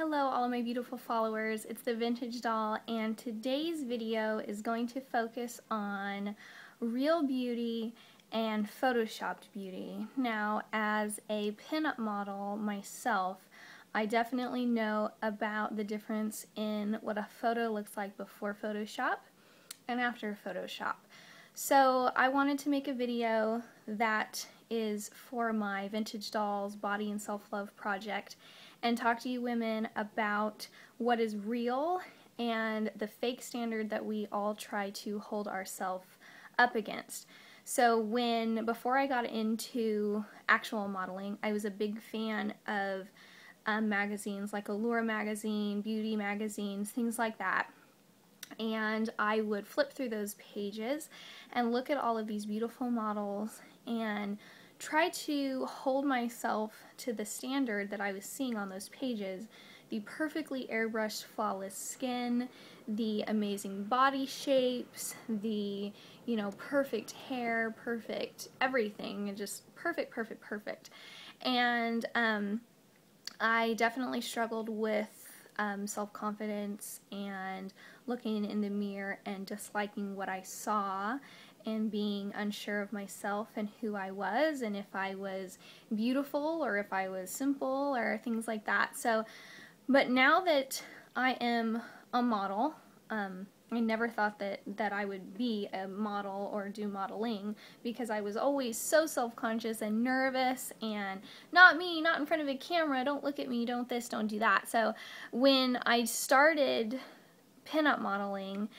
Hello all of my beautiful followers, it's the Vintage Doll, and today's video is going to focus on real beauty and photoshopped beauty. Now, as a pinup model myself, I definitely know about the difference in what a photo looks like before Photoshop and after Photoshop. So I wanted to make a video that is for my Vintage Dolls Body and Self-Love project and talk to you women about what is real and the fake standard that we all try to hold ourselves up against. So before I got into actual modeling, I was a big fan of magazines like Allure magazine, beauty magazines, things like that. And I would flip through those pages and look at all of these beautiful models and try to hold myself to the standard that I was seeing on those pages. The perfectly airbrushed, flawless skin, the amazing body shapes, the, perfect hair, perfect everything, just perfect, perfect, perfect. And I definitely struggled with self-confidence and looking in the mirror and disliking what I saw and being unsure of myself and who I was and if I was beautiful or if I was simple or things like that. So, but now that I am a model, I never thought that I would be a model or do modeling because I was always so self-conscious and nervous and not me, not in front of a camera, don't look at me, don't this, don't do that. So when I started pinup modeling,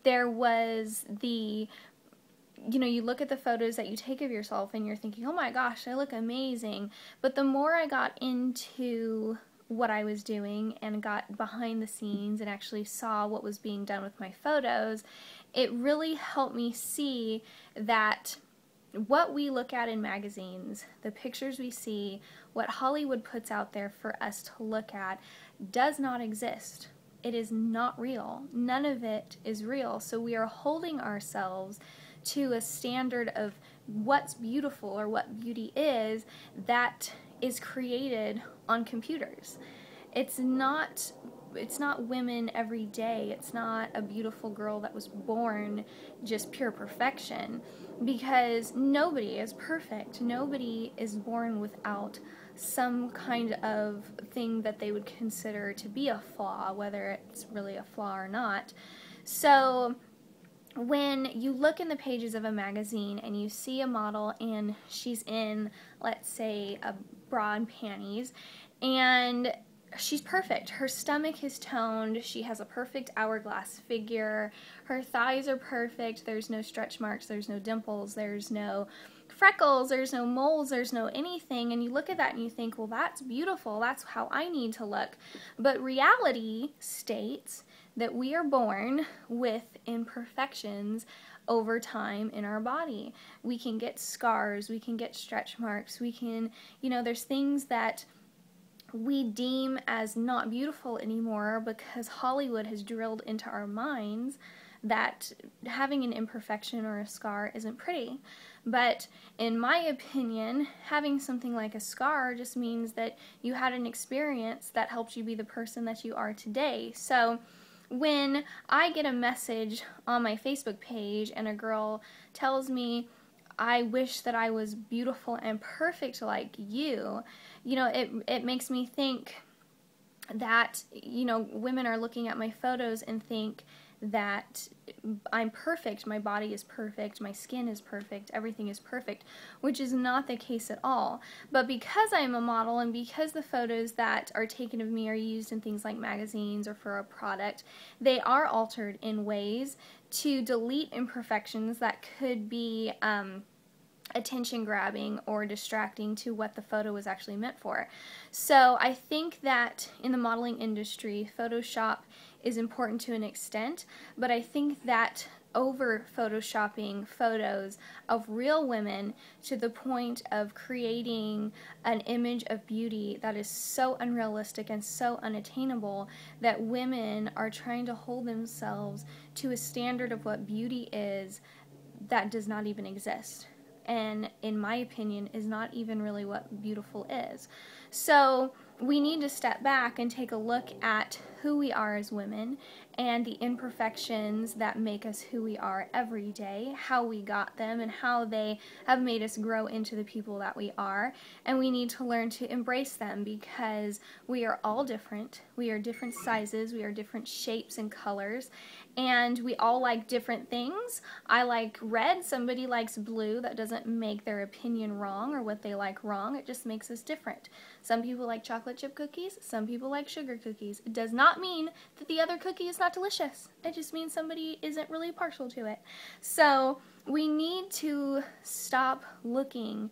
there was the, you look at the photos that you take of yourself and you're thinking, oh my gosh, I look amazing. But the more I got into what I was doing and got behind the scenes and actually saw what was being done with my photos, it really helped me see that what we look at in magazines, the pictures we see, what Hollywood puts out there for us to look at does not exist. It is not real. None of it is real. So we are holding ourselves to a standard of what's beautiful or what beauty is that is created on computers. It's not women every day. It's not a beautiful girl that was born just pure perfection, because nobody is perfect. Nobody is born without some kind of thing that they would consider to be a flaw, whether it's really a flaw or not. So when you look in the pages of a magazine and you see a model and she's in, let's say, a bra and panties, and she's perfect. Her stomach is toned, she has a perfect hourglass figure, her thighs are perfect, there's no stretch marks, there's no dimples, there's no freckles, there's no moles, there's no anything, and you look at that and you think, well, that's beautiful, that's how I need to look. But reality states that we are born with imperfections over time in our body. We can get scars, we can get stretch marks, we can, there's things that we deem as not beautiful anymore because Hollywood has drilled into our minds that having an imperfection or a scar isn't pretty. But in my opinion, having something like a scar just means that you had an experience that helped you be the person that you are today. So when I get a message on my Facebook page and a girl tells me, I wish that I was beautiful and perfect like you, it makes me think that, women are looking at my photos and think that I'm perfect, my body is perfect, my skin is perfect, everything is perfect, which is not the case at all. But because I'm a model and because the photos that are taken of me are used in things like magazines or for a product, they are altered in ways to delete imperfections that could be attention grabbing or distracting to what the photo was actually meant for. So I think that in the modeling industry, Photoshop is important to an extent, but I think that over photoshopping photos of real women to the point of creating an image of beauty that is so unrealistic and so unattainable that women are trying to hold themselves to a standard of what beauty is that does not even exist. And in my opinion is not even really what beautiful is. So we need to step back and take a look at who we are as women and the imperfections that make us who we are every day, how we got them, and how they have made us grow into the people that we are. And we need to learn to embrace them because we are all different. We are different sizes, we are different shapes and colors, and we all like different things. I like red, somebody likes blue. That doesn't make their opinion wrong or what they like wrong, it just makes us different. Some people like chocolate chip cookies, some people like sugar cookies. It does not mean that the other cookie is not delicious. It just means somebody isn't really partial to it. So we need to stop looking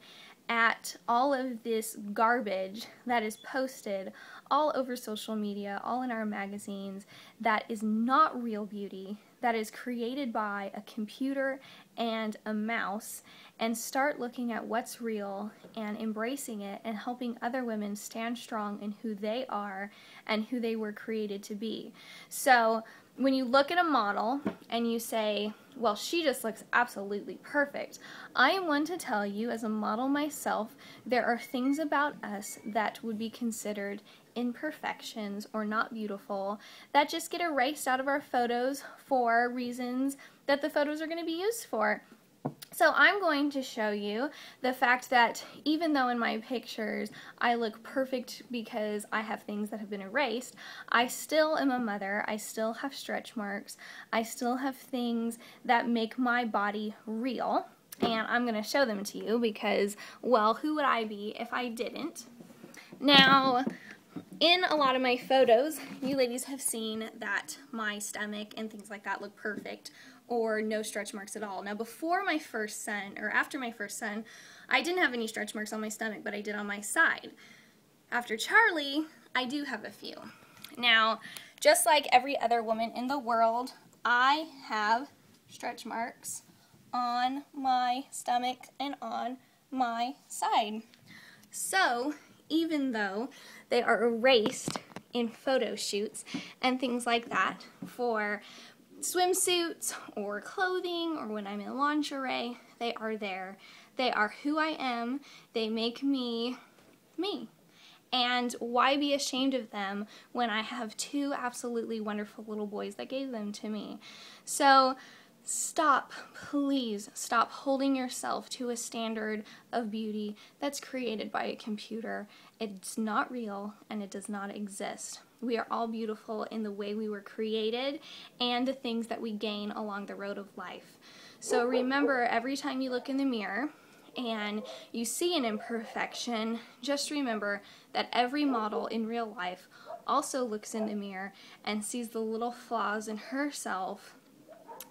at all of this garbage that is posted all over social media, all in our magazines, that is not real beauty, that is created by a computer and a mouse, and start looking at what's real and embracing it and helping other women stand strong in who they are and who they were created to be. So when you look at a model and you say, well, she just looks absolutely perfect, I am one to tell you, as a model myself, there are things about us that would be considered imperfections or not beautiful that just get erased out of our photos for reasons that the photos are going to be used for. So I'm going to show you the fact that even though in my pictures I look perfect because I have things that have been erased, I still am a mother, I still have stretch marks, I still have things that make my body real, and I'm going to show them to you because, well, who would I be if I didn't? Now, in a lot of my photos, you ladies have seen that my stomach and things like that look perfect, or no stretch marks at all. Now, before my first son, or after my first son, I didn't have any stretch marks on my stomach, but I did on my side. After Charlie, I do have a few. Now, just like every other woman in the world, I have stretch marks on my stomach and on my side. So, even though they are erased in photo shoots and things like that for swimsuits or clothing or when I'm in lingerie, they are there. They are who I am. They make me me. And why be ashamed of them when I have two absolutely wonderful little boys that gave them to me? So stop, please stop holding yourself to a standard of beauty that's created by a computer. It's not real and it does not exist. We are all beautiful in the way we were created and the things that we gain along the road of life. So remember, every time you look in the mirror and you see an imperfection, just remember that every model in real life also looks in the mirror and sees the little flaws in herself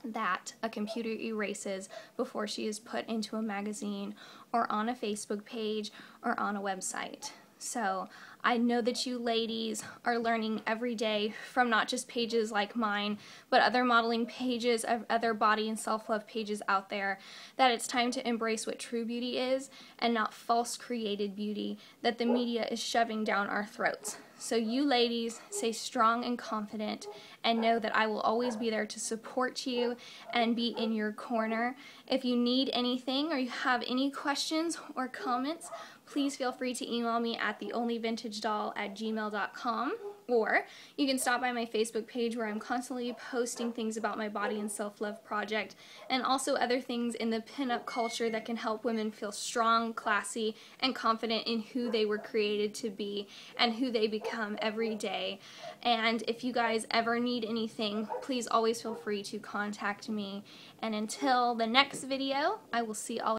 that a computer erases before she is put into a magazine or on a Facebook page or on a website. So I know that you ladies are learning every day from not just pages like mine, but other modeling pages, other body and self-love pages out there, that it's time to embrace what true beauty is and not false created beauty that the media is shoving down our throats. So you ladies, stay strong and confident and know that I will always be there to support you and be in your corner. If you need anything or you have any questions or comments, please feel free to email me at theonlyvintagedoll@gmail.com, or you can stop by my Facebook page where I'm constantly posting things about my body and self-love project and also other things in the pinup culture that can help women feel strong, classy, and confident in who they were created to be and who they become every day. And if you guys ever need anything, please always feel free to contact me. And until the next video, I will see all